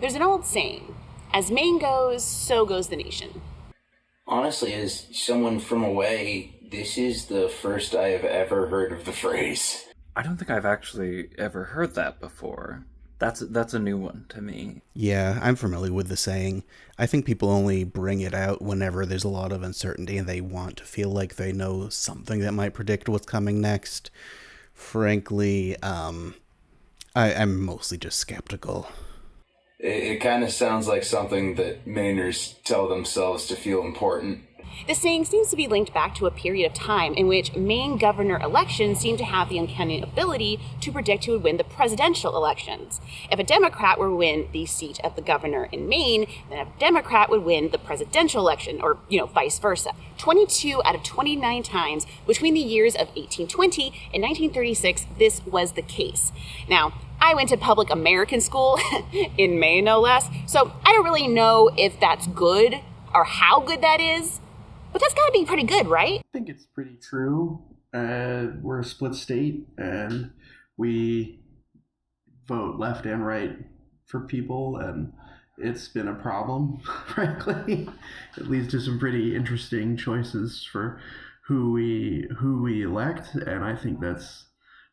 There's an old saying, as Maine goes, so goes the nation. Honestly, as someone from away, this is the first I have ever heard of the phrase. I don't think I've actually ever heard that before. That's a new one to me. Yeah, I'm familiar with the saying. I think people only bring it out whenever there's a lot of uncertainty and they want to feel like they know something that might predict what's coming next. Frankly, I'm mostly just skeptical. It kind of sounds like something that Mainers tell themselves to feel important. The saying seems to be linked back to a period of time in which Maine governor elections seemed to have the uncanny ability to predict who would win the presidential elections. If a Democrat were to win the seat of the governor in Maine, then a Democrat would win the presidential election, or, vice versa. 22 out of 29 times between the years of 1820 and 1936, this was the case. Now, I went to public American school, in Maine no less, so I don't really know if that's good or how good that is. But that's got to be pretty good, right? I think it's pretty true. We're a split state, and we vote left and right for people, and it's been a problem, frankly. It leads to some pretty interesting choices for who we elect, and I think that's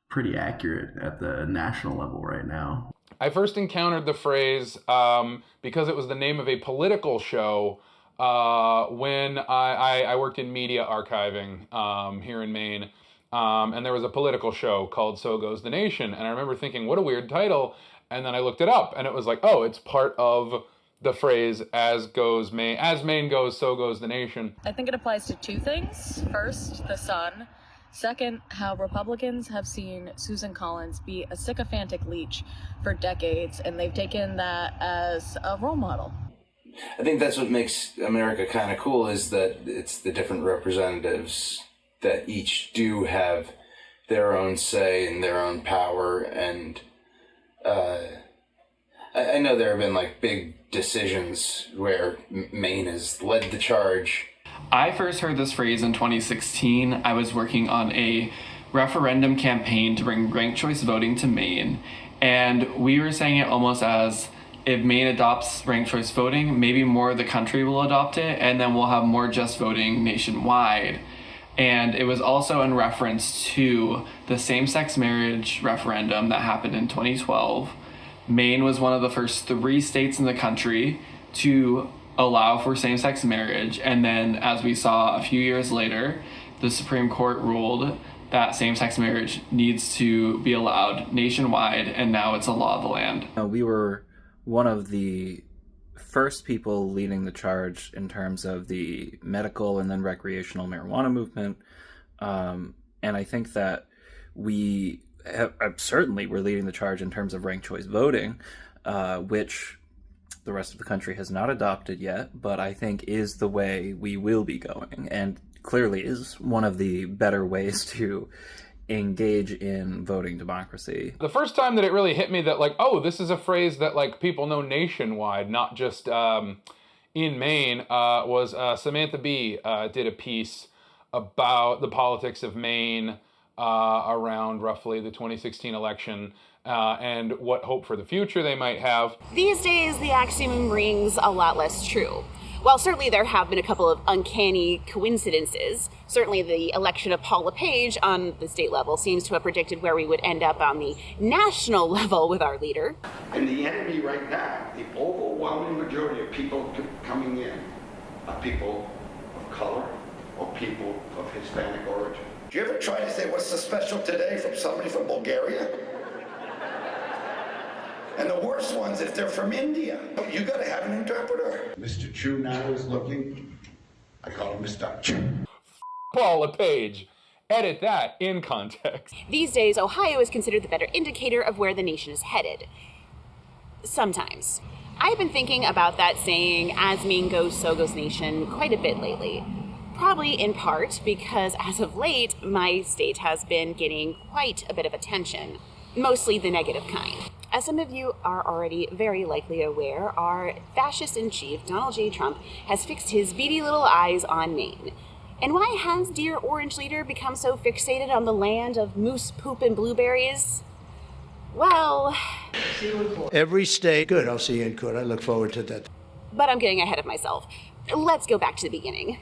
pretty accurate at the national level right now. I first encountered the phrase because it was the name of a political show when I worked in media archiving here in Maine, and there was a political show called So Goes the Nation, and I remember thinking, what a weird title, and then I looked it up, and it was like, oh, it's part of the phrase as Maine goes, so goes the nation. I think it applies to two things. First, the sun. Second, how Republicans have seen Susan Collins be a sycophantic leech for decades, and they've taken that as a role model. I think that's what makes America kind of cool, is that it's the different representatives that each do have their own say and their own power. And I know there have been like big decisions where Maine has led the charge. I first heard this phrase in 2016. I was working on a referendum campaign to bring ranked choice voting to Maine, and we were saying it almost as, if Maine adopts ranked choice voting, maybe more of the country will adopt it, and then we'll have more just voting nationwide. And it was also in reference to the same-sex marriage referendum that happened in 2012. Maine was one of the first 3 states in the country to allow for same-sex marriage, and then, as we saw a few years later, the Supreme Court ruled that same-sex marriage needs to be allowed nationwide, and now it's a law of the land. We were one of the first people leading the charge in terms of the medical and then recreational marijuana movement. And I think that we certainly were leading the charge in terms of ranked choice voting, which the rest of the country has not adopted yet, but I think is the way we will be going, and clearly is one of the better ways to engage in voting democracy. The first time that it really hit me that, like, oh, this is a phrase that, like, people know nationwide, not just in Maine, was Samantha Bee did a piece about the politics of Maine around roughly the 2016 election and what hope for the future they might have. These days, the axiom rings a lot less true. While certainly there have been a couple of uncanny coincidences, certainly the election of Paul LePage on the state level seems to have predicted where we would end up on the national level with our leader. And the enemy right now, the overwhelming majority of people coming in are people of color or people of Hispanic origin. Do you ever try to say, what's so special today, from somebody from Bulgaria? And the worst ones, if they're from India, you gotta have an interpreter. Mr. Chu now is looking. I call him Mr. Chu. Paul LePage. Edit that in context. These days, Ohio is considered the better indicator of where the nation is headed. Sometimes. I've been thinking about that saying, as Maine goes, so goes nation, quite a bit lately. Probably in part because as of late, my state has been getting quite a bit of attention. Mostly the negative kind. As some of you are already very likely aware, our fascist-in-chief, Donald J. Trump, has fixed his beady little eyes on Maine. And why has dear Orange Leader become so fixated on the land of moose poop and blueberries? Well... See you in court. Every state. Good, I'll see you in court. I look forward to that. But I'm getting ahead of myself. Let's go back to the beginning.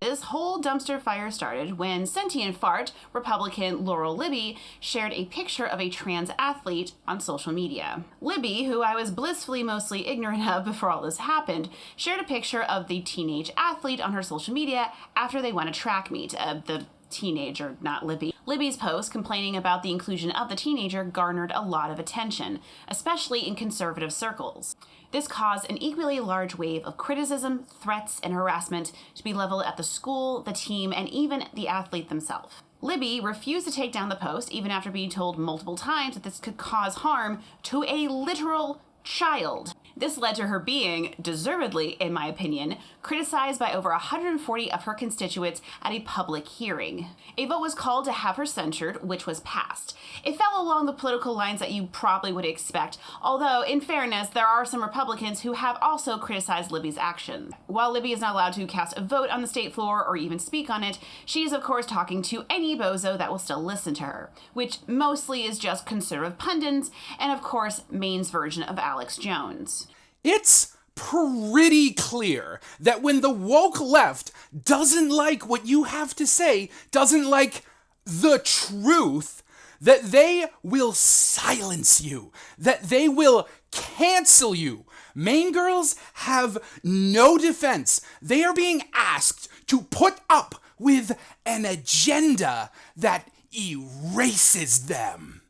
This whole dumpster fire started when sentient fart Republican Laurel Libby shared a picture of a trans athlete on social media. Libby, who I was blissfully mostly ignorant of before all this happened, shared a picture of the teenage athlete on her social media after they won a track meet. The teenager, not Libby. Libby's post complaining about the inclusion of the teenager garnered a lot of attention, especially in conservative circles. This caused an equally large wave of criticism, threats, and harassment to be leveled at the school, the team, and even the athlete themselves. Libby refused to take down the post even after being told multiple times that this could cause harm to a literal child. This led to her being, deservedly in my opinion, criticized by over 140 of her constituents at a public hearing. A vote was called to have her censured, which was passed. It fell along the political lines that you probably would expect, although in fairness, there are some Republicans who have also criticized Libby's actions. While Libby is not allowed to cast a vote on the state floor or even speak on it, she is of course talking to any bozo that will still listen to her, which mostly is just conservative pundits and of course Maine's version of Alex Jones. It's pretty clear that when the woke left doesn't like what you have to say, doesn't like the truth, that they will silence you, that they will cancel you. Maine girls have no defense. They are being asked to put up with an agenda that erases them.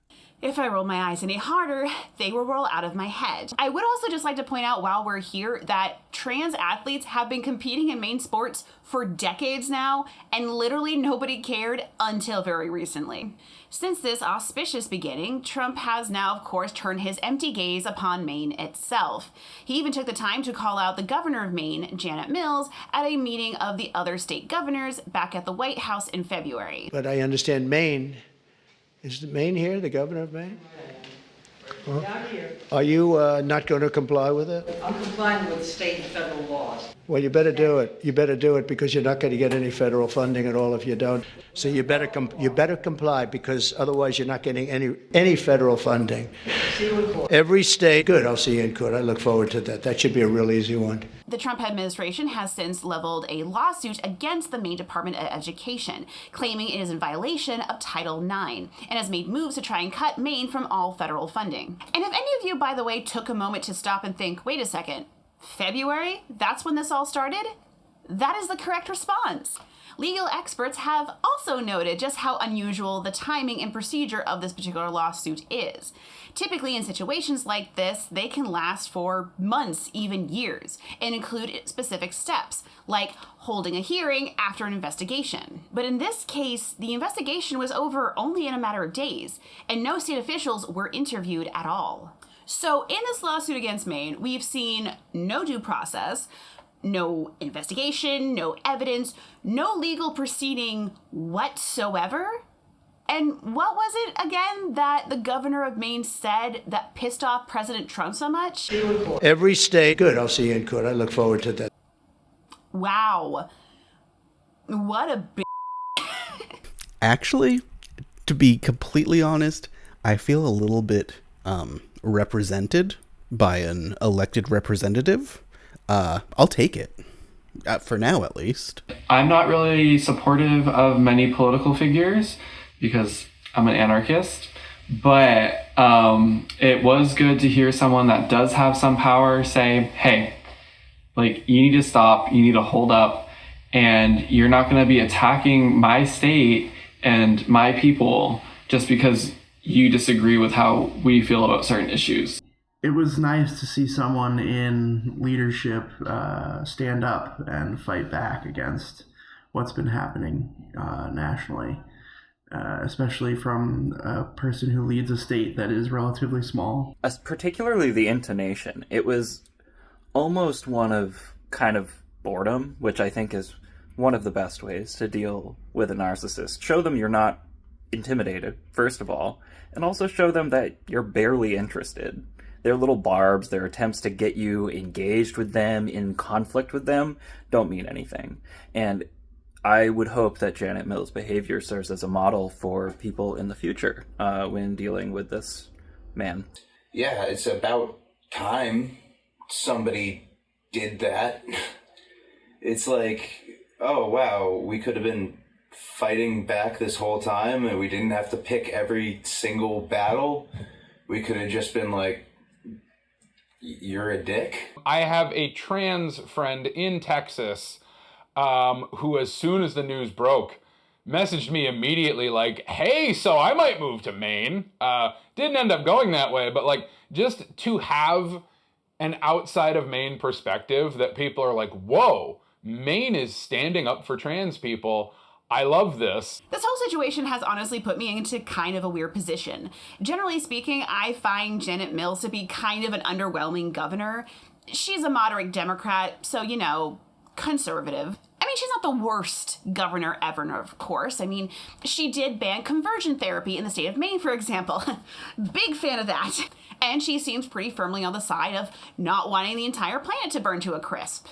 If I roll my eyes any harder, they will roll out of my head. I would also just like to point out while we're here that trans athletes have been competing in Maine sports for decades now, and literally nobody cared until very recently. Since this auspicious beginning, Trump has now, of course, turned his empty gaze upon Maine itself. He even took the time to call out the governor of Maine, Janet Mills, at a meeting of the other state governors back at the White House in February. But I understand Maine. Is Maine here, the governor of Maine? Well, Down here. are you not going to comply with it? I'm complying with state and federal laws. Well, you better do it. You better do it because you're not going to get any federal funding at all if you don't. So you better comply because otherwise you're not getting any federal funding. See you in court. Every state. Good, I'll see you in court. I look forward to that. That should be a real easy one. The Trump administration has since leveled a lawsuit against the Maine Department of Education, claiming it is in violation of Title IX, and has made moves to try and cut Maine from all federal funding. And if any of you, by the way, took a moment to stop and think, wait a second, February? That's when this all started? That is the correct response. Legal experts have also noted just how unusual the timing and procedure of this particular lawsuit is. Typically in situations like this, they can last for months, even years, and include specific steps, like holding a hearing after an investigation. But in this case, the investigation was over only in a matter of days, and no state officials were interviewed at all. So in this lawsuit against Maine, we've seen no due process, no investigation, no evidence, no legal proceeding whatsoever. And what was it again that the governor of Maine said that pissed off President Trump so much? Every state. Good, I'll see you in court. I look forward to that. Wow. What a Actually, to be completely honest, I feel a little bit represented by an elected representative. I'll take it. For now, at least. I'm not really supportive of many political figures because I'm an anarchist, but it was good to hear someone that does have some power say, hey, like, you need to stop, you need to hold up, and you're not going to be attacking my state and my people just because you disagree with how we feel about certain issues. It was nice to see someone in leadership stand up and fight back against what's been happening nationally. especially from a person who leads a state that is relatively small. Particularly the intonation. It was almost one of kind of boredom, which I think is one of the best ways to deal with a narcissist. Show them you're not intimidated, first of all, and also show them that you're barely interested. Their little barbs, their attempts to get you engaged with them, in conflict with them, don't mean anything. And I would hope that Janet Mills' behavior serves as a model for people in the future when dealing with this man. Yeah, it's about time somebody did that. It's like, oh wow, we could have been fighting back this whole time and we didn't have to pick every single battle. We could have just been like, you're a dick. I have a trans friend in Texas who, as soon as the news broke, messaged me immediately like, hey, so I might move to Maine. Didn't end up going that way, but like, just to have an outside of Maine perspective that people are like, whoa, Maine is standing up for trans people. I love this. This whole situation has honestly put me into kind of a weird position. Generally speaking, I find Janet Mills to be kind of an underwhelming governor. She's a moderate Democrat, so, you know, conservative. I mean, she's not the worst governor ever, of course. I mean, she did ban conversion therapy in the state of Maine, for example. Big fan of that. And she seems pretty firmly on the side of not wanting the entire planet to burn to a crisp.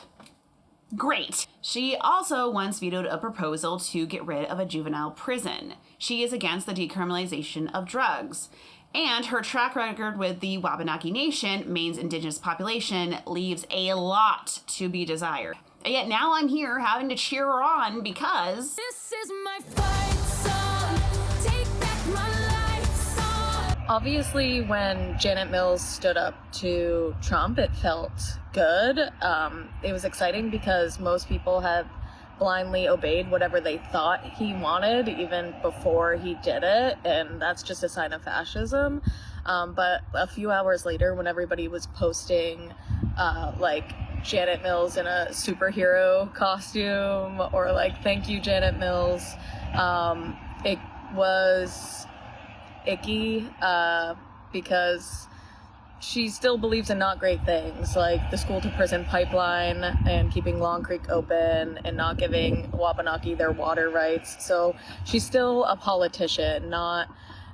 Great. She also once vetoed a proposal to get rid of a juvenile prison. She is against the decriminalization of drugs. And her track record with the Wabanaki Nation, Maine's indigenous population, leaves a lot to be desired. And yet now I'm here having to cheer her on because This is my fight song. Take back my life song. Obviously, when Janet Mills stood up to Trump, it felt good. It was exciting because most people have blindly obeyed whatever they thought he wanted even before he did it, and that's just a sign of fascism. But a few hours later, when everybody was posting like Janet Mills in a superhero costume or like thank you Janet Mills, it was icky because she still believes in not great things like the school to prison pipeline and keeping Long Creek open and not giving Wabanaki their water rights. So she's still a politician, not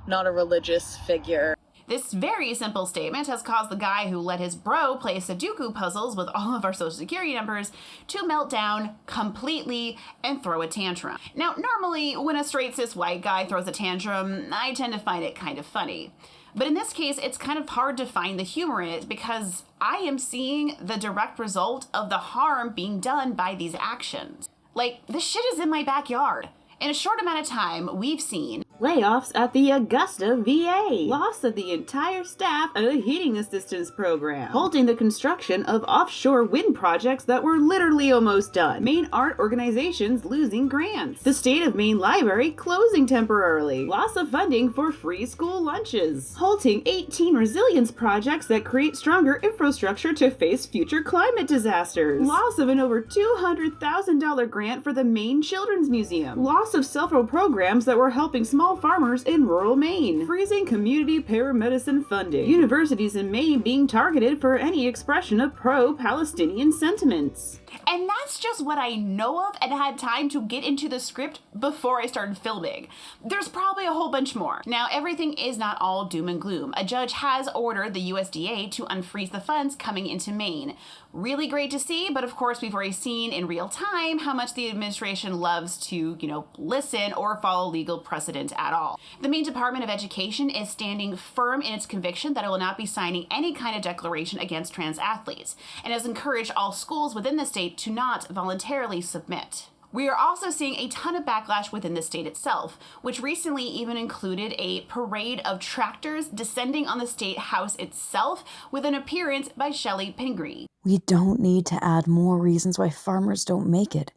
a religious figure. this very simple statement has caused the guy who let his bro play Sudoku puzzles with all of our social security numbers to melt down completely and throw a tantrum. Now, normally when a straight cis white guy throws a tantrum, I tend to find it kind of funny. But in this case, it's kind of hard to find the humor in it because I am seeing the direct result of the harm being done by these actions. Like, this shit is in my backyard. In a short amount of time, we've seen layoffs at the Augusta VA, loss of the entire staff of a heating assistance program, halting the construction of offshore wind projects that were literally almost done, Maine art organizations losing grants, the state of Maine library closing temporarily, loss of funding for free school lunches, halting 18 resilience projects that create stronger infrastructure to face future climate disasters, loss of an over $200,000 grant for the Maine Children's Museum, loss of several programs that were helping small farmers in rural Maine, freezing community paramedicine funding, universities in Maine being targeted for any expression of pro-Palestinian sentiments. And that's just what I know of and had time to get into the script before I started filming. There's probably a whole bunch more. Now, everything is not all doom and gloom. A judge has ordered the USDA to unfreeze the funds coming into Maine. Really great to see, but of course we've already seen in real time how much the administration loves to, listen or follow legal precedent at all. The Maine Department of Education is standing firm in its conviction that it will not be signing any kind of declaration against trans athletes, and has encouraged all schools within the state to not voluntarily submit. We are also seeing a ton of backlash within the state itself, which recently even included a parade of tractors descending on the state house itself with an appearance by Shelley Pingree. We don't need to add more reasons why farmers don't make it.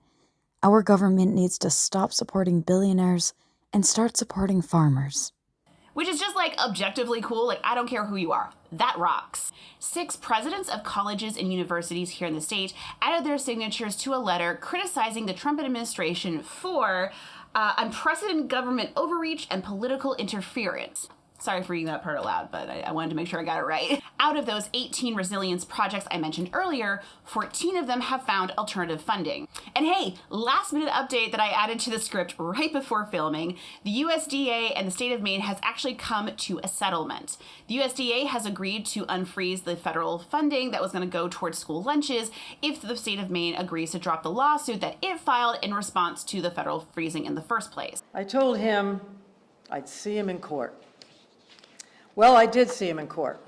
Our government needs to stop supporting billionaires and start supporting farmers. Which is just objectively cool. I don't care who you are. That rocks. 6 presidents of colleges and universities here in the state added their signatures to a letter criticizing the Trump administration for, unprecedented government overreach and political interference. Sorry for reading that part aloud, but I wanted to make sure I got it right. Out of those 18 resilience projects I mentioned earlier, 14 of them have found alternative funding. And hey, last minute update that I added to the script right before filming, the USDA and the state of Maine has actually come to a settlement. The USDA has agreed to unfreeze the federal funding that was going to go towards school lunches if the state of Maine agrees to drop the lawsuit that it filed in response to the federal freezing in the first place. I told him I'd see him in court. Well, I did see him in court,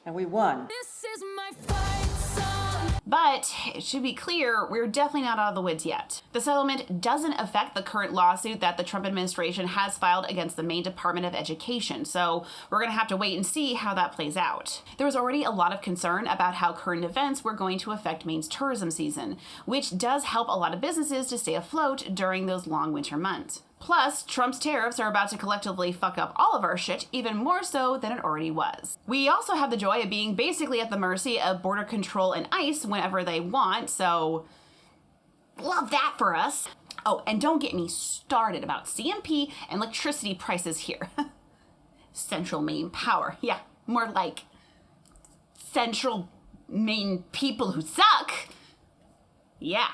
and we won. This is my fight song. But it should be clear, we're definitely not out of the woods yet. The settlement doesn't affect the current lawsuit that the Trump administration has filed against the Maine Department of Education, so we're going to have to wait and see how that plays out. There was already a lot of concern about how current events were going to affect Maine's tourism season, which does help a lot of businesses to stay afloat during those long winter months. Plus, Trump's tariffs are about to collectively fuck up all of our shit, even more so than it already was. We also have the joy of being basically at the mercy of border control and ICE whenever they want, so love that for us. Oh, and don't get me started about CMP and electricity prices here. Central Maine power. Yeah, more like Central Maine people who suck. Yeah,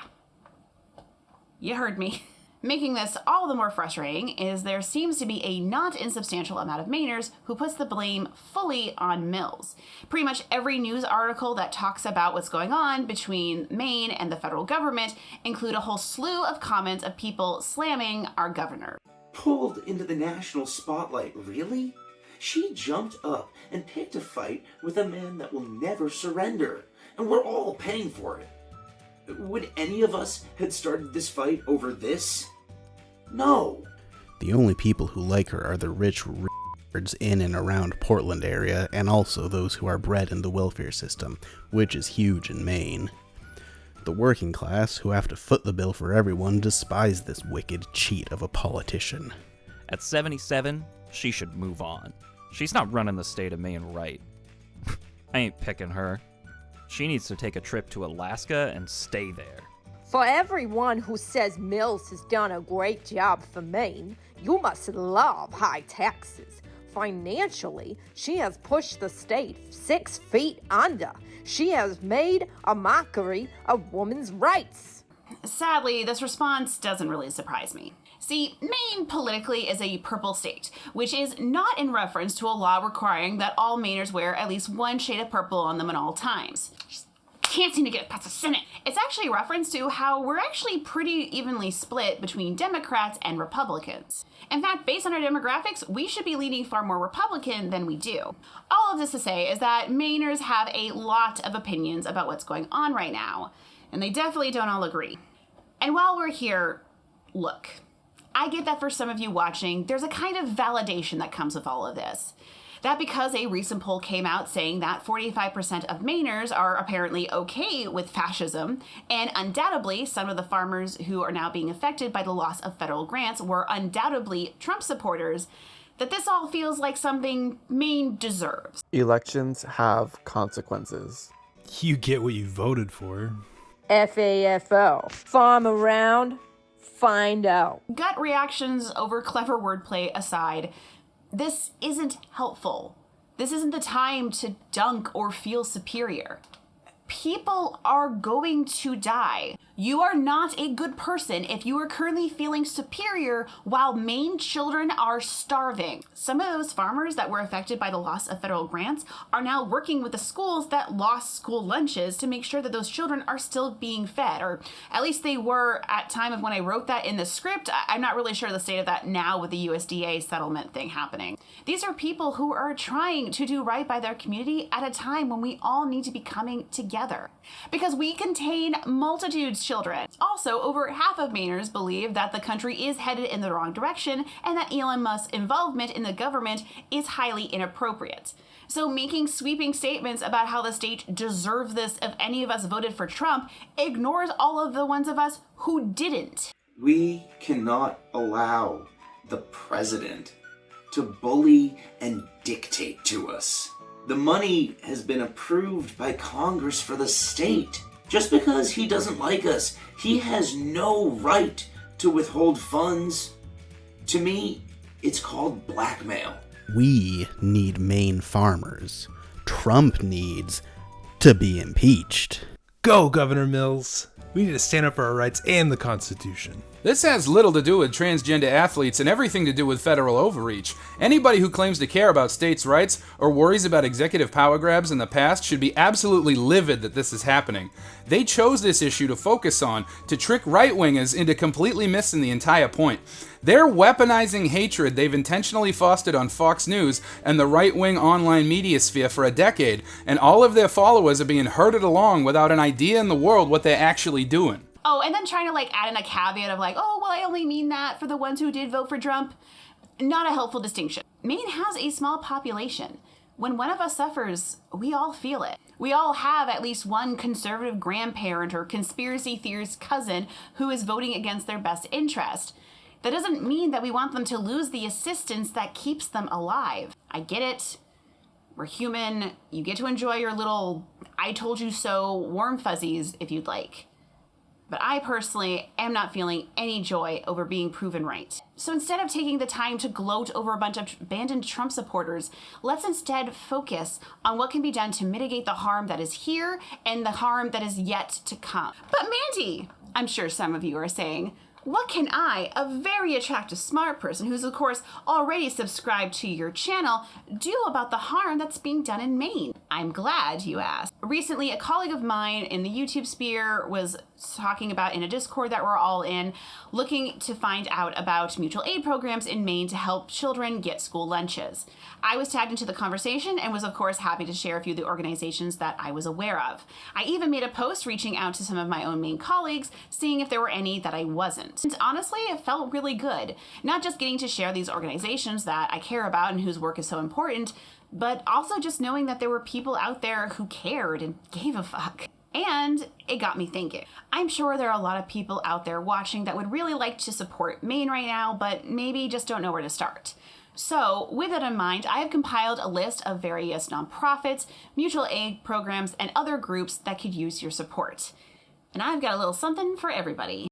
you heard me. Making this all the more frustrating is there seems to be a not insubstantial amount of Mainers who puts the blame fully on Mills. Pretty much every news article that talks about what's going on between Maine and the federal government include a whole slew of comments of people slamming our governor. Pulled into the national spotlight, really? She jumped up and picked a fight with a man that will never surrender, and we're all paying for it. Would any of us had started this fight over this? No. The only people who like her are the rich r***ds in and around Portland area, and also those who are bred in the welfare system, which is huge in Maine. The working class, who have to foot the bill for everyone, despise this wicked cheat of a politician. At 77, she should move on. She's not running the state of Maine right. I ain't picking her. She needs to take a trip to Alaska and stay there. For everyone who says Mills has done a great job for Maine, you must love high taxes. Financially, she has pushed the state 6 feet under. She has made a mockery of women's rights. Sadly, this response doesn't really surprise me. See, Maine politically is a purple state, which is not in reference to a law requiring that all Mainers wear at least one shade of purple on them at all times. Just can't seem to get it past the Senate. It's actually a reference to how we're actually pretty evenly split between Democrats and Republicans. In fact, based on our demographics, we should be leaning far more Republican than we do. All of this to say is that Mainers have a lot of opinions about what's going on right now, and they definitely don't all agree. And while we're here, look, I get that for some of you watching, there's a kind of validation that comes with all of this. That because a recent poll came out saying that 45% of Mainers are apparently okay with fascism, and undoubtedly some of the farmers who are now being affected by the loss of federal grants were undoubtedly Trump supporters, that this all feels like something Maine deserves. Elections have consequences. You get what you voted for. FAFO. Farm around, find out. Gut reactions over clever wordplay aside, this isn't helpful. This isn't the time to dunk or feel superior. People are going to die. You are not a good person if you are currently feeling superior while Maine children are starving. Some of those farmers that were affected by the loss of federal grants are now working with the schools that lost school lunches to make sure that those children are still being fed, or at least they were at time of when I wrote that in the script. I'm not really sure the state of that now with the USDA settlement thing happening. These are people who are trying to do right by their community at a time when we all need to be coming together. Because we contain multitudes, children. Also, over half of Mainers believe that the country is headed in the wrong direction and that Elon Musk's involvement in the government is highly inappropriate. So making sweeping statements about how the state deserves this if any of us voted for Trump ignores all of the ones of us who didn't. We cannot allow the president to bully and dictate to us. The money has been approved by Congress for the state. Just because he doesn't like us, he has no right to withhold funds. To me, it's called blackmail. We need Maine farmers. Trump needs to be impeached. Go, Governor Mills. We need to stand up for our rights and the Constitution. This has little to do with transgender athletes and everything to do with federal overreach. Anybody who claims to care about states' rights or worries about executive power grabs in the past should be absolutely livid that this is happening. They chose this issue to focus on to trick right-wingers into completely missing the entire point. They're weaponizing hatred they've intentionally fostered on Fox News and the right-wing online media sphere for a decade, and all of their followers are being herded along without an idea in the world what they're actually doing. Oh, and then trying to add in a caveat of oh, well, I only mean that for the ones who did vote for Trump. Not a helpful distinction. Maine has a small population. When one of us suffers, we all feel it. We all have at least one conservative grandparent or conspiracy theorist cousin who is voting against their best interest. That doesn't mean that we want them to lose the assistance that keeps them alive. I get it. We're human. You get to enjoy your little I told you so warm fuzzies if you'd like. But I personally am not feeling any joy over being proven right. So instead of taking the time to gloat over a bunch of abandoned Trump supporters, let's instead focus on what can be done to mitigate the harm that is here and the harm that is yet to come. But Mandy, I'm sure some of you are saying, what can I, a very attractive, smart person who's of course already subscribed to your channel, do about the harm that's being done in Maine? I'm glad you asked. Recently, a colleague of mine in the YouTube sphere was talking about in a Discord that we're all in, looking to find out about mutual aid programs in Maine to help children get school lunches. I was tagged into the conversation and was of course happy to share a few of the organizations that I was aware of. I even made a post reaching out to some of my own Maine colleagues, seeing if there were any that I wasn't. And honestly, it felt really good. Not just getting to share these organizations that I care about and whose work is so important, but also just knowing that there were people out there who cared and gave a fuck. And it got me thinking. I'm sure there are a lot of people out there watching that would really like to support Maine right now, but maybe just don't know where to start. So, with that in mind, I have compiled a list of various nonprofits, mutual aid programs, and other groups that could use your support. And I've got a little something for everybody.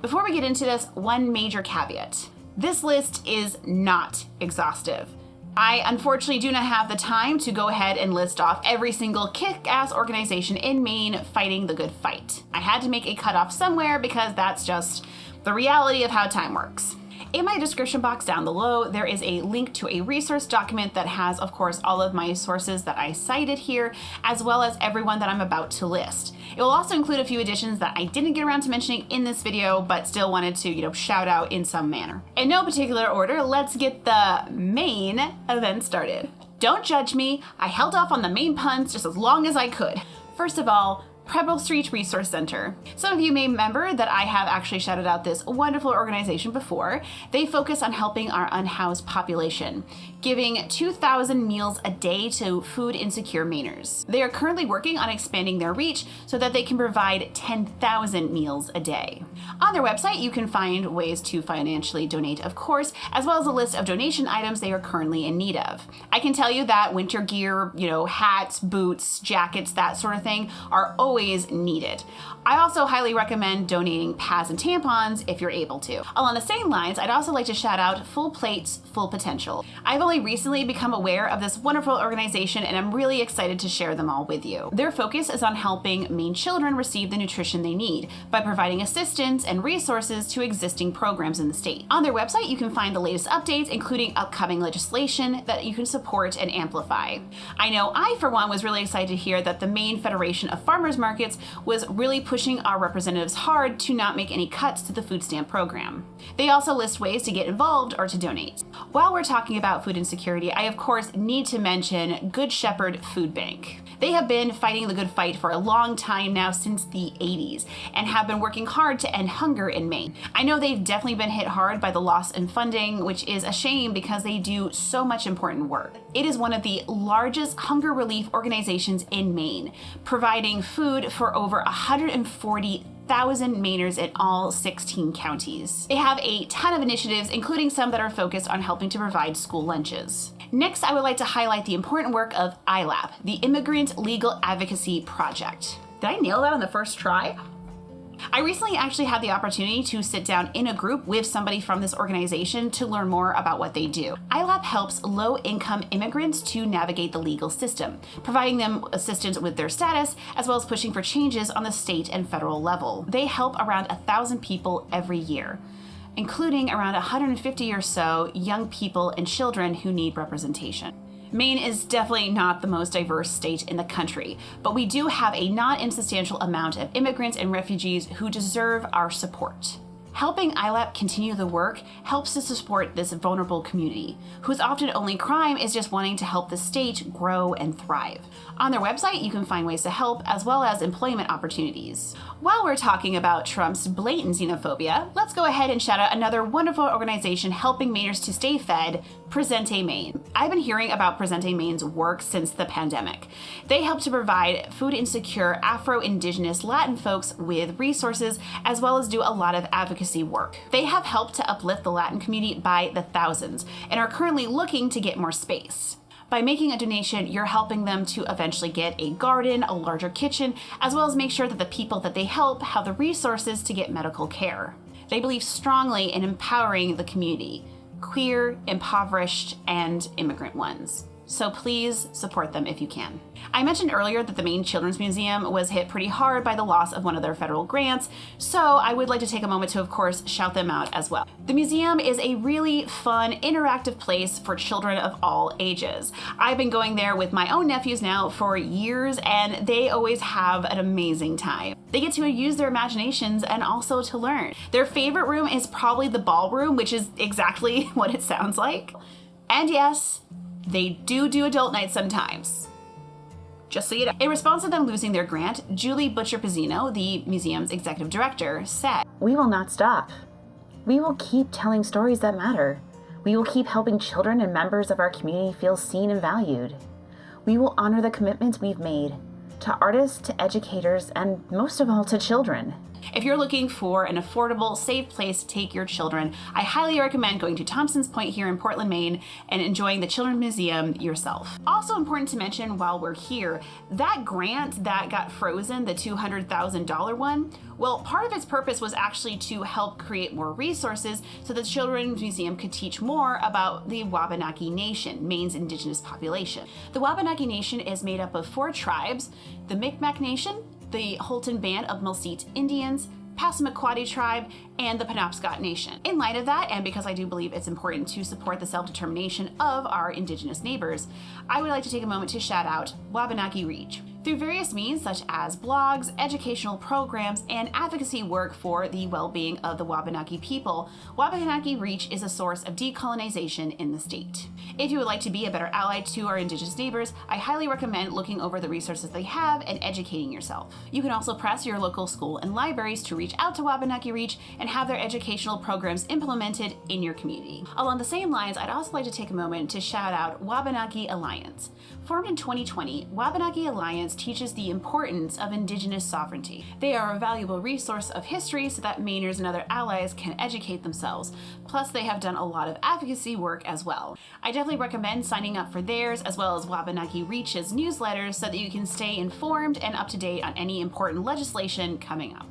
Before we get into this, one major caveat. This list is not exhaustive. I unfortunately do not have the time to go ahead and list off every single kick-ass organization in Maine fighting the good fight. I had to make a cutoff somewhere because that's just the reality of how time works. In my description box down below, there is a link to a resource document that has, of course, all of my sources that I cited here, as well as everyone that I'm about to list. It will also include a few additions that I didn't get around to mentioning in this video, but still wanted to, shout out in some manner. In no particular order, let's get the Maine event started. Don't judge me, I held off on the Maine puns just as long as I could. First of all, Preble Street Resource Center. Some of you may remember that I have actually shouted out this wonderful organization before. They focus on helping our unhoused population, giving 2,000 meals a day to food insecure Mainers. They are currently working on expanding their reach so that they can provide 10,000 meals a day. On their website, you can find ways to financially donate, of course, as well as a list of donation items they are currently in need of. I can tell you that winter gear, hats, boots, jackets, that sort of thing are always needed. I also highly recommend donating pads and tampons if you're able to. Along the same lines, I'd also like to shout out Full Plates, Full Potential. I've only recently become aware of this wonderful organization and I'm really excited to share them all with you. Their focus is on helping Maine children receive the nutrition they need by providing assistance and resources to existing programs in the state. On their website, you can find the latest updates, including upcoming legislation that you can support and amplify. I know I, for one, was really excited to hear that the Maine Federation of Farmers Markets was really pushing our representatives hard to not make any cuts to the food stamp program. They also list ways to get involved or to donate. While we're talking about food insecurity, I of course need to mention Good Shepherd Food Bank. They have been fighting the good fight for a long time now, since the 80s, and have been working hard to end hunger in Maine. I know they've definitely been hit hard by the loss in funding, which is a shame because they do so much important work. It is one of the largest hunger relief organizations in Maine, providing food for over 140,000 Mainers in all 16 counties. They have a ton of initiatives, including some that are focused on helping to provide school lunches. Next, I would like to highlight the important work of ILAP, the Immigrant Legal Advocacy Project. Did I nail that on the first try? I recently actually had the opportunity to sit down in a group with somebody from this organization to learn more about what they do. ILAP helps low-income immigrants to navigate the legal system, providing them assistance with their status, as well as pushing for changes on the state and federal level. They help around 1,000 people every year, including around 150 or so young people and children who need representation. Maine is definitely not the most diverse state in the country, but we do have a not insubstantial amount of immigrants and refugees who deserve our support. Helping ILAP continue the work helps to support this vulnerable community, whose often only crime is just wanting to help the state grow and thrive. On their website, you can find ways to help, as well as employment opportunities. While we're talking about Trump's blatant xenophobia, let's go ahead and shout out another wonderful organization helping Mainers to stay fed, Presente Maine. I've been hearing about Presente Maine's work since the pandemic. They help to provide food insecure Afro-Indigenous Latin folks with resources, as well as do a lot of advocacy work. They have helped to uplift the Latin community by the thousands and are currently looking to get more space. By making a donation, you're helping them to eventually get a garden, a larger kitchen, as well as make sure that the people that they help have the resources to get medical care. They believe strongly in empowering the community, queer, impoverished, and immigrant ones. So please support them if you can. I mentioned earlier that the Maine Children's Museum was hit pretty hard by the loss of one of their federal grants, so I would like to take a moment to, of course, shout them out as well. The museum is a really fun, interactive place for children of all ages. I've been going there with my own nephews now for years, and they always have an amazing time. They get to use their imaginations and also to learn. Their favorite room is probably the ballroom, which is exactly what it sounds like. And yes, they do adult nights sometimes. Just so you know. In response to them losing their grant, Julie Butcher-Pizzino, the museum's executive director, said, "We will not stop. We will keep telling stories that matter. We will keep helping children and members of our community feel seen and valued. We will honor the commitments we've made to artists, to educators, and most of all to children." If you're looking for an affordable, safe place to take your children, I highly recommend going to Thompson's Point here in Portland, Maine, and enjoying the Children's Museum yourself. Also important to mention while we're here, that grant that got frozen, the $200,000 one, well, part of its purpose was actually to help create more resources so the Children's Museum could teach more about the Wabanaki Nation, Maine's indigenous population. The Wabanaki Nation is made up of 4 tribes: the Micmac Nation, the Holton Band of Milseet Indians, Passamaquoddy Tribe, and the Penobscot Nation. In light of that, and because I do believe it's important to support the self-determination of our indigenous neighbors, I would like to take a moment to shout out Wabanaki Reach. Through various means such as blogs, educational programs, and advocacy work for the well-being of the Wabanaki people, Wabanaki Reach is a source of decolonization in the state. If you would like to be a better ally to our indigenous neighbors, I highly recommend looking over the resources they have and educating yourself. You can also press your local school and libraries to reach out to Wabanaki Reach and have their educational programs implemented in your community. Along the same lines, I'd also like to take a moment to shout out Wabanaki Alliance. Formed in 2020, Wabanaki Alliance teaches the importance of Indigenous sovereignty. They are a valuable resource of history so that Mainers and other allies can educate themselves. Plus, they have done a lot of advocacy work as well. I definitely recommend signing up for theirs as well as Wabanaki Reach's newsletters so that you can stay informed and up to date on any important legislation coming up.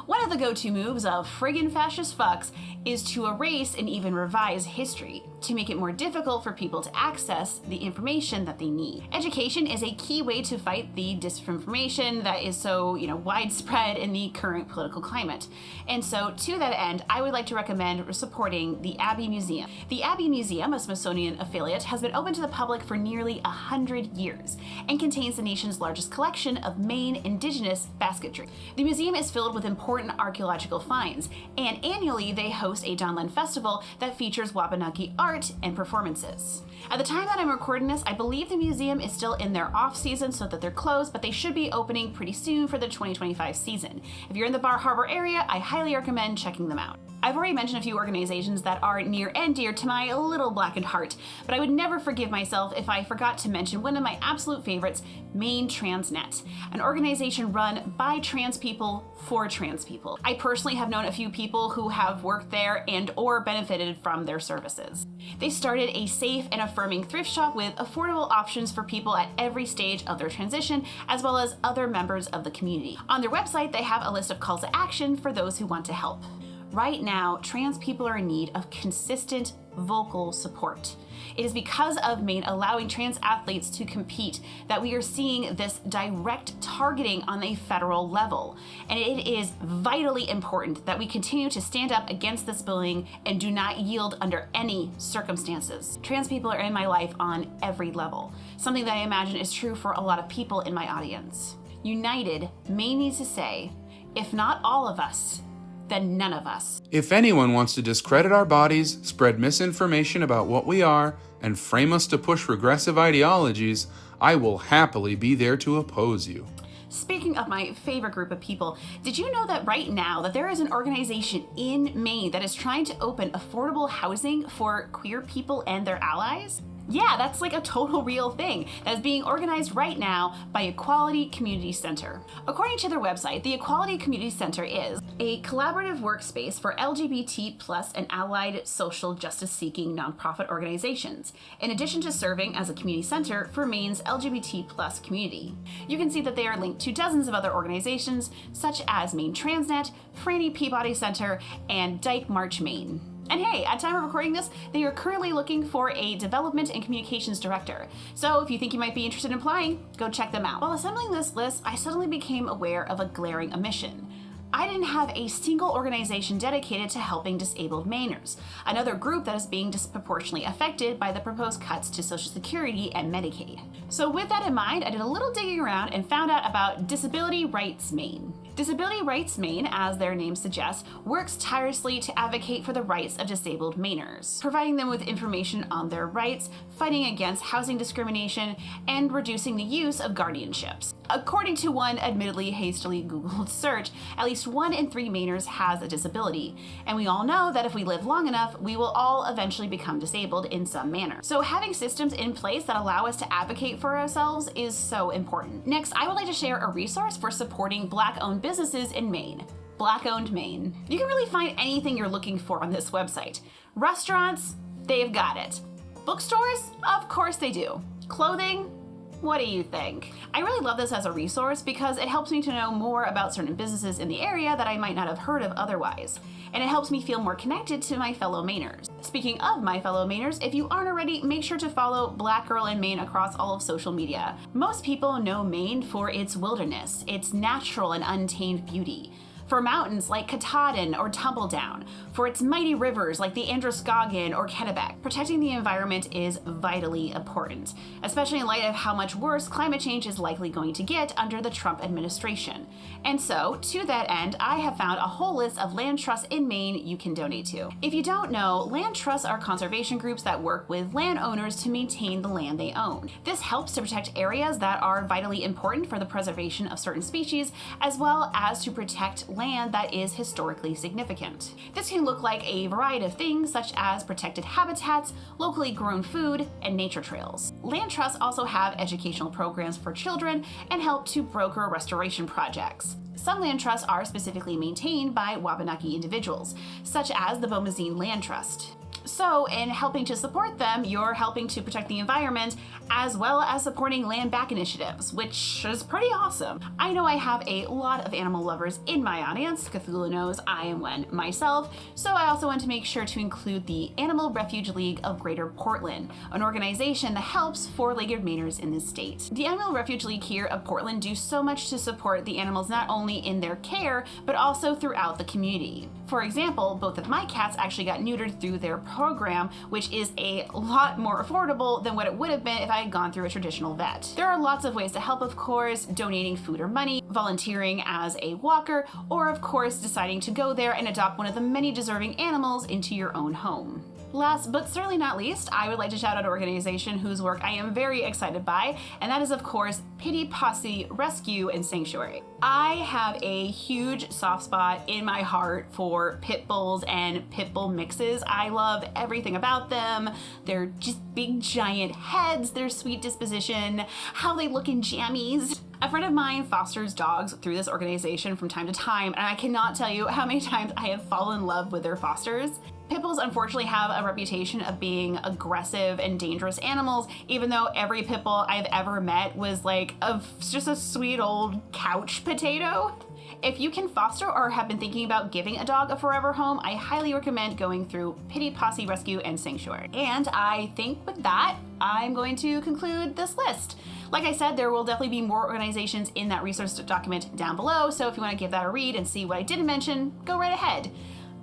One of the go-to moves of friggin' fascist fucks is to erase and even revise history to make it more difficult for people to access the information that they need. Education is a key way to fight the disinformation that is so, widespread in the current political climate. And so to that end, I would like to recommend supporting the Abbey Museum. The Abbey Museum, a Smithsonian affiliate, has been open to the public for nearly 100 years and contains the nation's largest collection of Maine indigenous basketry. The museum is filled with important archaeological finds, and annually they host a Dawnland Festival that features Wabanaki art and performances. At the time that I'm recording this, I believe the museum is still in their off season so that they're closed, but they should be opening pretty soon for the 2025 season. If you're in the Bar Harbor area, I highly recommend checking them out. I've already mentioned a few organizations that are near and dear to my little blackened heart, but I would never forgive myself if I forgot to mention one of my absolute favorites, Maine Transnet, an organization run by trans people for trans people. I personally have known a few people who have worked there and or benefited from their services. They started a safe and affirming thrift shop with affordable options for people at every stage of their transition, as well as other members of the community. On their website, they have a list of calls to action for those who want to help. Right now, trans people are in need of consistent, vocal support. It is because of Maine allowing trans athletes to compete that we are seeing this direct targeting on a federal level. And it is vitally important that we continue to stand up against this bullying and do not yield under any circumstances. Trans people are in my life on every level, something that I imagine is true for a lot of people in my audience. United, Maine needs to say, if not all of us, then none of us. If anyone wants to discredit our bodies, spread misinformation about what we are, and frame us to push regressive ideologies, I will happily be there to oppose you. Speaking of my favorite group of people, did you know that right now that there is an organization in Maine that is trying to open affordable housing for queer people and their allies? Yeah, that's like a total real thing that is being organized right now by Equality Community Center. According to their website, the Equality Community Center is a collaborative workspace for LGBT plus and allied social justice seeking nonprofit organizations, in addition to serving as a community center for Maine's LGBT plus community. You can see that they are linked to dozens of other organizations such as Maine Transnet, Franny Peabody Center, and Dyke March Maine. And hey, at time of recording this, they are currently looking for a development and communications director. So if you think you might be interested in applying, go check them out. While assembling this list, I suddenly became aware of a glaring omission. I didn't have a single organization dedicated to helping disabled Mainers, another group that is being disproportionately affected by the proposed cuts to Social Security and Medicaid. So with that in mind, I did a little digging around and found out about Disability Rights Maine. Disability Rights Maine, as their name suggests, works tirelessly to advocate for the rights of disabled Mainers, providing them with information on their rights, fighting against housing discrimination, and reducing the use of guardianships. According to one admittedly hastily Googled search, at least 1 in 3 Mainers has a disability, and we all know that if we live long enough, we will all eventually become disabled in some manner. So having systems in place that allow us to advocate for ourselves is so important. Next, I would like to share a resource for supporting Black-owned businesses in Maine. Black-owned Maine. You can really find anything you're looking for on this website. Restaurants, they've got it. Bookstores? Of course they do. Clothing? What do you think? I really love this as a resource because it helps me to know more about certain businesses in the area that I might not have heard of otherwise. And it helps me feel more connected to my fellow Mainers. Speaking of my fellow Mainers, if you aren't already, make sure to follow Black Girl in Maine across all of social media. Most people know Maine for its wilderness, its natural and untamed beauty. For mountains like Katahdin or Tumbledown, for its mighty rivers like the Androscoggin or Kennebec. Protecting the environment is vitally important, especially in light of how much worse climate change is likely going to get under the Trump administration. And so, to that end, I have found a whole list of land trusts in Maine you can donate to. If you don't know, land trusts are conservation groups that work with landowners to maintain the land they own. This helps to protect areas that are vitally important for the preservation of certain species, as well as to protect land that is historically significant. This can look like a variety of things such as protected habitats, locally grown food, and nature trails. Land trusts also have educational programs for children and help to broker restoration projects. Some land trusts are specifically maintained by Wabanaki individuals, such as the Bomazeen Land Trust. So in helping to support them, you're helping to protect the environment as well as supporting land back initiatives, which is pretty awesome. I know I have a lot of animal lovers in my audience. Cthulhu knows I am one myself, so I also want to make sure to include the Animal Refuge League of Greater Portland, an organization that helps four-legged Mainers in this state. The Animal Refuge League here of Portland do so much to support the animals not only in their care, but also throughout the community. For example, both of my cats actually got neutered through their program, which is a lot more affordable than what it would have been if I had gone through a traditional vet. There are lots of ways to help, of course, donating food or money, volunteering as a walker, or of course deciding to go there and adopt one of the many deserving animals into your own home. Last but certainly not least, I would like to shout out an organization whose work I am very excited by, and that is of course Pity Posse Rescue and Sanctuary. I have a huge soft spot in my heart for pit bulls and pit bull mixes. I love everything about them. They're just big giant heads, their sweet disposition, how they look in jammies. A friend of mine fosters dogs through this organization from time to time, and I cannot tell you how many times I have fallen in love with their fosters. Pit bulls unfortunately have a reputation of being aggressive and dangerous animals, even though every pit bull I've ever met was like just a sweet old couch potato. If you can foster or have been thinking about giving a dog a forever home, I highly recommend going through Pity Posse Rescue and Sanctuary. And I think with that, I'm going to conclude this list. Like I said, there will definitely be more organizations in that resource document down below, so if you want to give that a read and see what I didn't mention, go right ahead.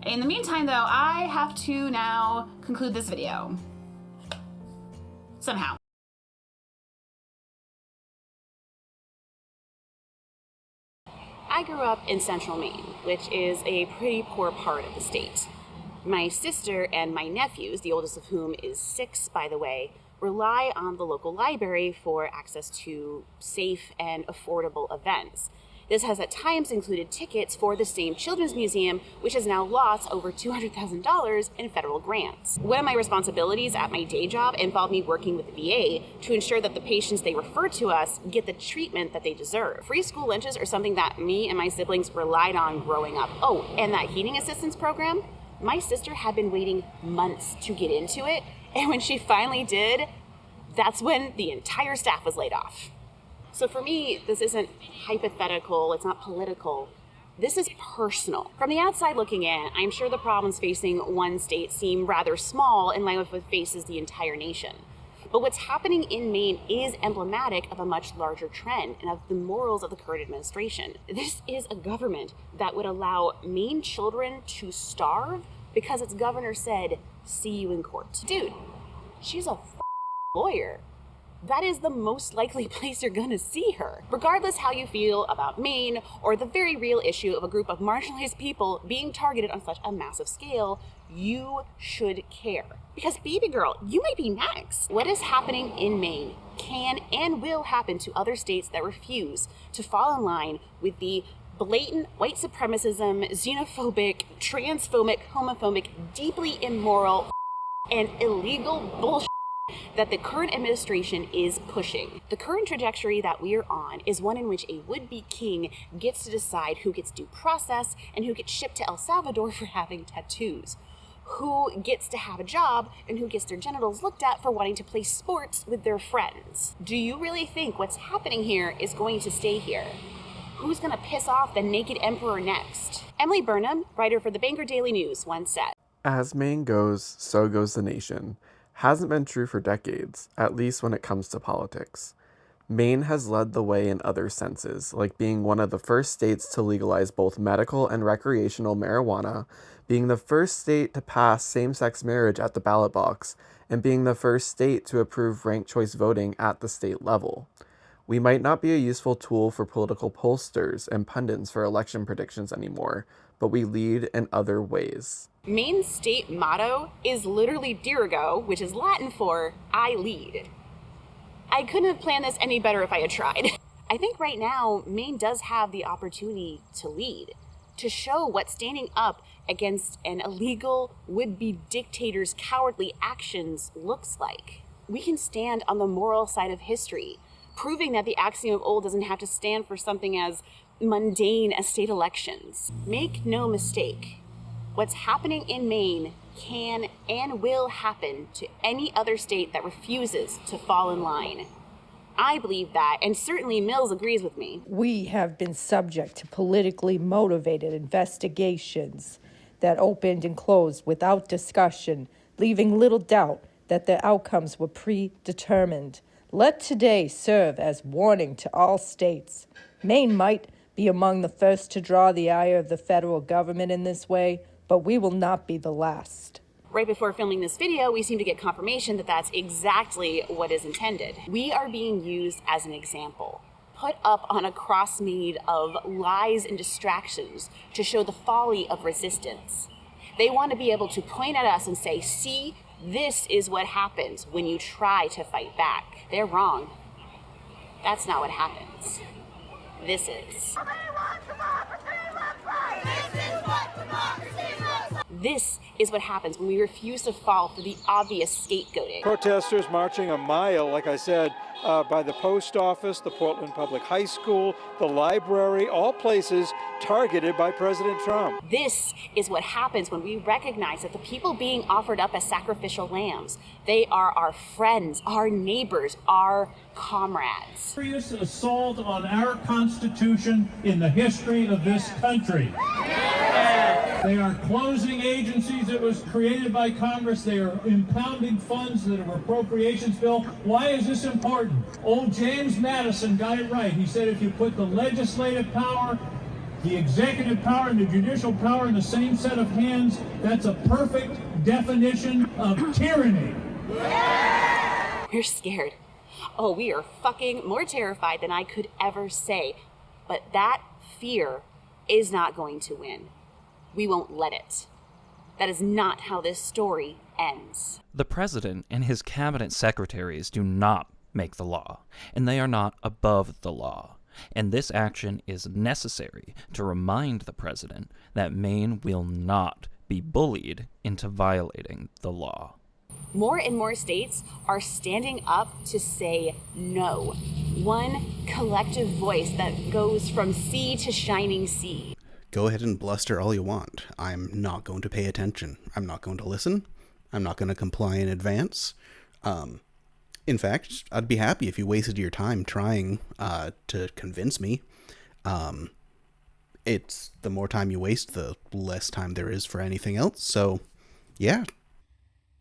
In the meantime, though, I have to now conclude this video. Somehow. I grew up in central Maine, which is a pretty poor part of the state. My sister and my nephews, the oldest of whom is 6, by the way, rely on the local library for access to safe and affordable events. This has at times included tickets for the same children's museum, which has now lost over $200,000 in federal grants. One of my responsibilities at my day job involved me working with the VA to ensure that the patients they refer to us get the treatment that they deserve. Free school lunches are something that me and my siblings relied on growing up. Oh, and that heating assistance program? My sister had been waiting months to get into it, and when she finally did, that's when the entire staff was laid off. So for me, this isn't hypothetical, it's not political. This is personal. From the outside looking in, I'm sure the problems facing one state seem rather small in line with what faces the entire nation. But what's happening in Maine is emblematic of a much larger trend and of the morals of the current administration. This is a government that would allow Maine children to starve because its governor said, "See you in court." Dude, she's a lawyer. That is the most likely place you're gonna see her. Regardless how you feel about Maine or the very real issue of a group of marginalized people being targeted on such a massive scale, you should care. Because baby girl, you might be next. What is happening in Maine can and will happen to other states that refuse to fall in line with the blatant white supremacism, xenophobic, transphobic, homophobic, deeply immoral, and illegal bullshit that the current administration is pushing. The current trajectory that we are on is one in which a would-be king gets to decide who gets due process and who gets shipped to El Salvador for having tattoos, who gets to have a job and who gets their genitals looked at for wanting to play sports with their friends. Do you really think what's happening here is going to stay here? Who's gonna piss off the naked emperor next? Emily Burnham, writer for the Bangor Daily News, once said, "As Maine goes, so goes the nation." Hasn't been true for decades, at least when it comes to politics. Maine has led the way in other senses, like being one of the first states to legalize both medical and recreational marijuana, being the first state to pass same-sex marriage at the ballot box, and being the first state to approve ranked choice voting at the state level. We might not be a useful tool for political pollsters and pundits for election predictions anymore, but we lead in other ways. Maine's state motto is literally Dirigo, which is Latin for I lead. I couldn't have planned this any better if I had tried. I think right now, Maine does have the opportunity to lead, to show what standing up against an illegal would-be dictator's cowardly actions looks like. We can stand on the moral side of history, proving that the axiom of old doesn't have to stand for something as mundane as state elections. Make no mistake, what's happening in Maine can and will happen to any other state that refuses to fall in line. I believe that, and certainly Mills agrees with me. We have been subject to politically motivated investigations that opened and closed without discussion, leaving little doubt that the outcomes were predetermined. Let today serve as warning to all states. Maine might be among the first to draw the ire of the federal government in this way, but we will not be the last. Right before filming this video, we seem to get confirmation that that's exactly what is intended. We are being used as an example, put up on a cross made of lies and distractions to show the folly of resistance. They want to be able to point at us and say, see, this is what happens when you try to fight back. They're wrong. That's not what happens. This is. This is what happens when we refuse to fall for the obvious scapegoating. Protesters marching a mile, like I said, by the post office, the Portland Public High School, the library, all places targeted by President Trump. This is what happens when we recognize that the people being offered up as sacrificial lambs, they are our friends, our neighbors, our comrades. Serious assault on our Constitution in the history of this country. They are closing agencies that was created by Congress. They are impounding funds that are appropriations bill. Why is this important? Old James Madison got it right. He said if you put the legislative power, the executive power, and the judicial power in the same set of hands, that's a perfect definition of tyranny. We're scared. Oh, we are fucking more terrified than I could ever say. But that fear is not going to win. We won't let it. That is not how this story ends. The president and his cabinet secretaries do not make the law, and they are not above the law. And this action is necessary to remind the president that Maine will not be bullied into violating the law. More and more states are standing up to say no. One collective voice that goes from sea to shining sea. Go ahead and bluster all you want. I'm not going to pay attention. I'm not going to listen. I'm not going to comply in advance. In fact, I'd be happy if you wasted your time trying to convince me. It's the more time you waste, the less time there is for anything else. So, yeah.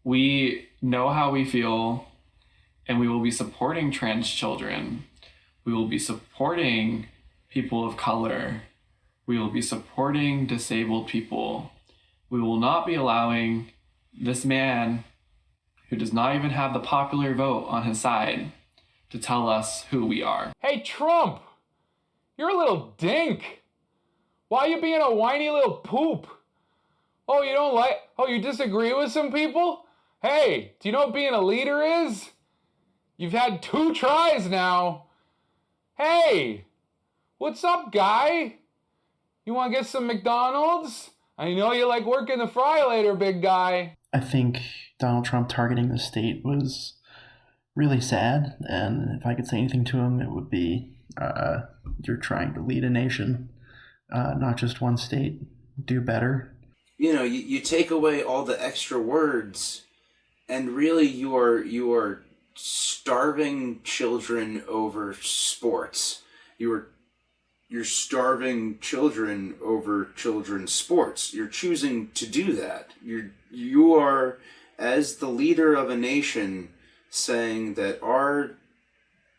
We know how we feel, and we will be supporting trans children. We will be supporting people of color. We will be supporting disabled people. We will not be allowing this man, who does not even have the popular vote on his side, to tell us who we are. Hey, Trump! You're a little dink! Why are you being a whiny little poop? Oh, you disagree with some people? Hey, do you know what being a leader is? You've had 2 tries now. Hey, what's up, guy? You want to get some McDonald's? I know you like working the fry later, big guy. I think Donald Trump targeting the state was really sad, and if I could say anything to him, it would be, you're trying to lead a nation, not just one state. Do better. You know, you take away all the extra words, and really you are starving children over sports. You're starving children over children's sports. You're choosing to do that. You are, as the leader of a nation, saying that our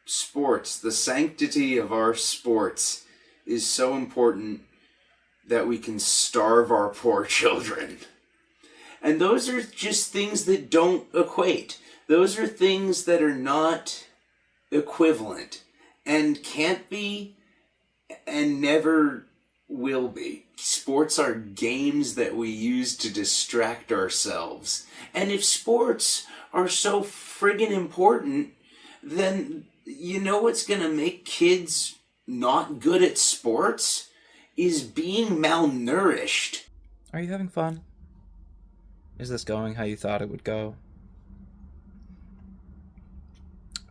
sports, the sanctity of our sports, is so important that we can starve our poor children. And those are just things that don't equate. Those are things that are not equivalent and can't be and never will be. Sports are games that we use to distract ourselves. And if sports are so friggin' important, then you know what's gonna make kids not good at sports? Is being malnourished. Are you having fun? Is this going how you thought it would go?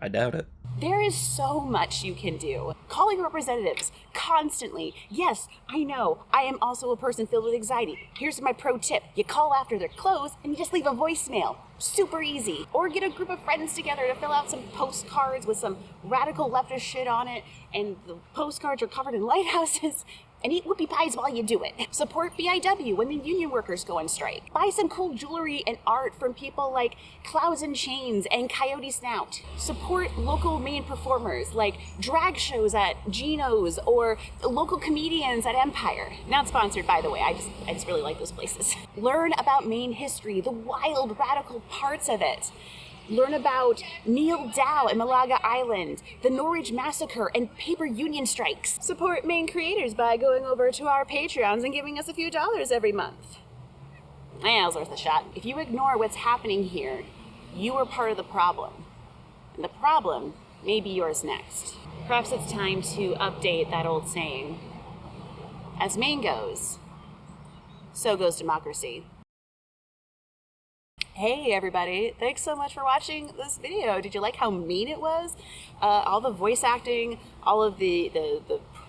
I doubt it. There is so much you can do. Calling representatives constantly. Yes, I know. I am also a person filled with anxiety. Here's my pro tip. You call after they're closed and you just leave a voicemail. Super easy. Or get a group of friends together to fill out some postcards with some radical leftist shit on it, and the postcards are covered in lighthouses. And eat whoopie pies while you do it. Support BIW when the union workers go on strike. Buy some cool jewelry and art from people like Clouds and Chains and Coyote Snout. Support local Maine performers like drag shows at Gino's or local comedians at Empire. Not sponsored, by the way. I just really like those places. Learn about Maine history, the wild, radical parts of it. Learn about Neil Dow and Malaga Island, the Norwich Massacre, and paper union strikes. Support Maine creators by going over to our Patreons and giving us a few dollars every month. Yeah, it's worth a shot. If you ignore what's happening here, you are part of the problem. And the problem may be yours next. Perhaps it's time to update that old saying. As Maine goes, so goes democracy. Hey everybody, thanks so much for watching this video. Did you like how mean it was? All the voice acting, all of the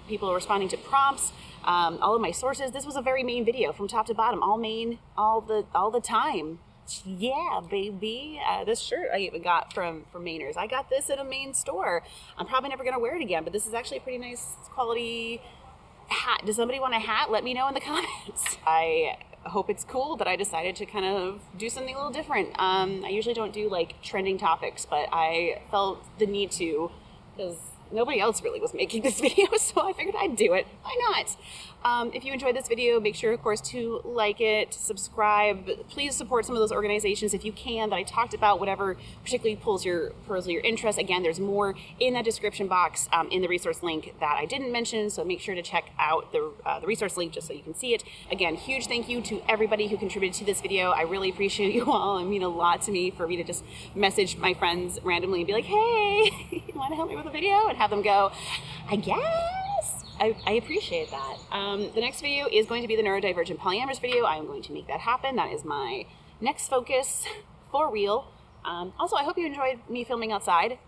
people responding to prompts, all of my sources. This was a very Maine video from top to bottom, all Maine, all the time. Yeah, baby. This shirt I even got from Mainahs. I got this at a Maine store. I'm probably never gonna wear it again, but this is actually a pretty nice quality hat. Does somebody want a hat? Let me know in the comments. I hope it's cool, but I decided to kind of do something a little different. I usually don't do like trending topics, but I felt the need to because nobody else really was making this video, so I figured I'd do it. Why not? If you enjoyed this video, make sure, of course, to like it, subscribe. Please support some of those organizations if you can that I talked about, whatever particularly pulls your interest. Again, there's more in that description box in the resource link that I didn't mention, so make sure to check out the resource link just so you can see it. Again, huge thank you to everybody who contributed to this video. I really appreciate you all. It means a lot to me for me to just message my friends randomly and be like, hey, you want to help me with a video? And have them go, I guess. I appreciate that. The next video is going to be the neurodivergent polyamorous video. I am going to make that happen. That is my next focus for real. Also, I hope you enjoyed me filming outside.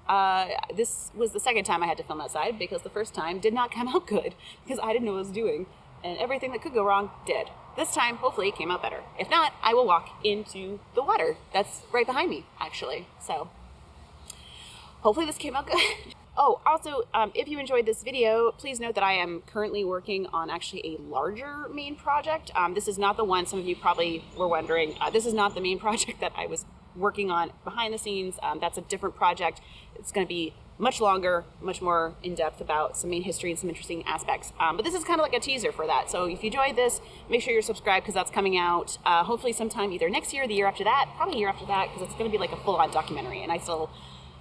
This was the second time I had to film outside because the first time did not come out good because I didn't know what I was doing. And everything that could go wrong did. This time, hopefully, it came out better. If not, I will walk into the water. That's right behind me, actually. So, hopefully this came out good. Oh, also, if you enjoyed this video, please note that I am currently working on actually a larger Maine project. This is not the one, some of you probably were wondering, this is not the main project that I was working on behind the scenes. That's a different project. It's going to be much longer, much more in-depth about some Maine history and some interesting aspects. But this is kind of like a teaser for that. So if you enjoyed this, make sure you're subscribed because that's coming out hopefully sometime either next year or the year after that, probably a year after that, because it's going to be like a full-on documentary, and I still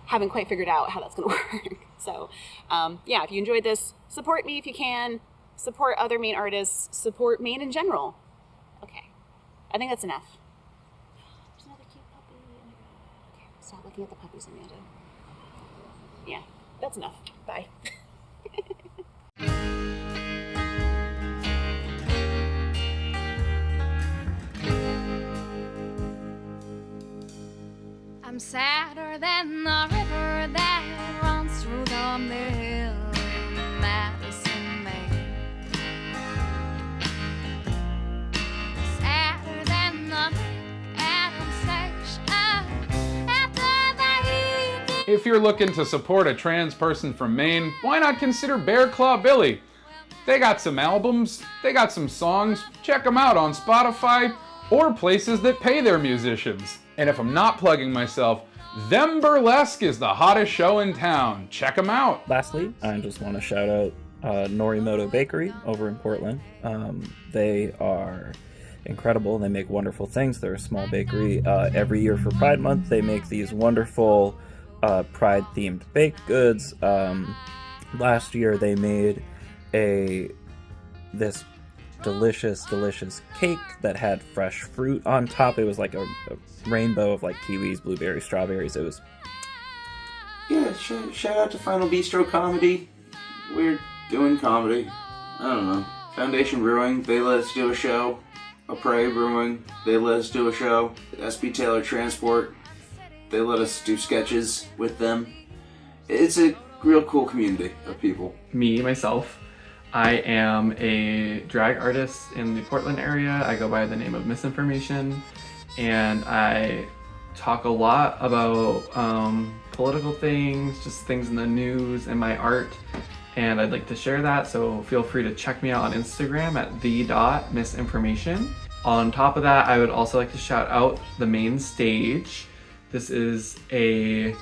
haven't quite figured out how that's going to work. So, yeah, if you enjoyed this, support me if you can, support other Maine artists, support Maine in general. Okay, I think that's enough. There's another cute puppy. Okay, stop looking at the puppies, Amanda. Yeah, that's enough. Bye. I'm sadder than the river that runs through the mill of Madison, Maine. Sadder than the Adam station after the If you're looking to support a trans person from Maine, why not consider Bear Claw Billy? They got some albums, they got some songs, check them out on Spotify or places that pay their musicians. And if I'm not plugging myself, Them Burlesque is the hottest show in town. Check them out. Lastly, I just want to shout out Norimoto Bakery over in Portland. They are incredible. They make wonderful things. They're a small bakery. Every year for Pride Month, they make these wonderful Pride-themed baked goods. Last year, they made this delicious cake that had fresh fruit on top. It was like a rainbow of like kiwis, blueberries, strawberries. It was... Yeah, shout out to Final Bistro Comedy. We're doing comedy. I don't know. Foundation Brewing, they let us do a show. Apres Brewing, they let us do a show. SB Taylor Transport, they let us do sketches with them. It's a real cool community of people. Me, myself, I am a drag artist in the Portland area. I go by the name of Misinformation, and I talk a lot about political things, just things in the news and my art, and I'd like to share that, so feel free to check me out on Instagram at the.misinformation. On top of that, I would also like to shout out the Main Stage. This is a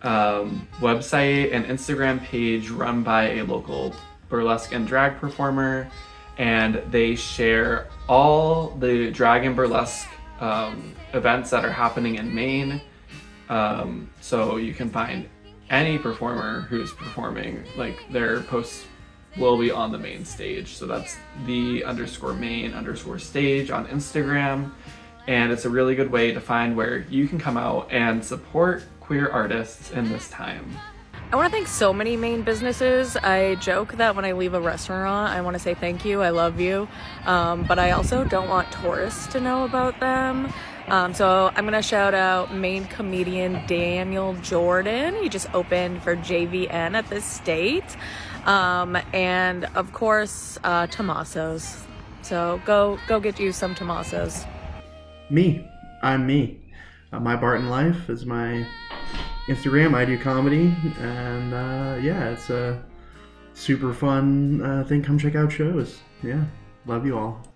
website and Instagram page run by a local burlesque and drag performer, and they share all the drag and burlesque events that are happening in Maine. So you can find any performer who's performing, like their posts will be on the Main Stage. So that's the_main_stage on Instagram. And it's a really good way to find where you can come out and support queer artists in this time. I want to thank so many Maine businesses. I joke that when I leave a restaurant, I want to say thank you, I love you, but I also don't want tourists to know about them. So I'm going to shout out Maine comedian Daniel Jordan. He just opened for JVN at the state. And of course, Tommaso's. So go get you some Tommaso's. Me. I'm me. My Barton Life is my Instagram. I do comedy. And yeah, it's a super fun thing. Come check out shows. Yeah. Love you all.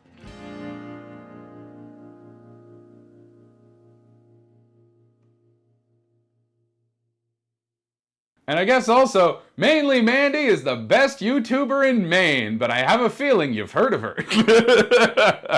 And I guess also, mainly Mandy is the best YouTuber in Maine, but I have a feeling you've heard of her.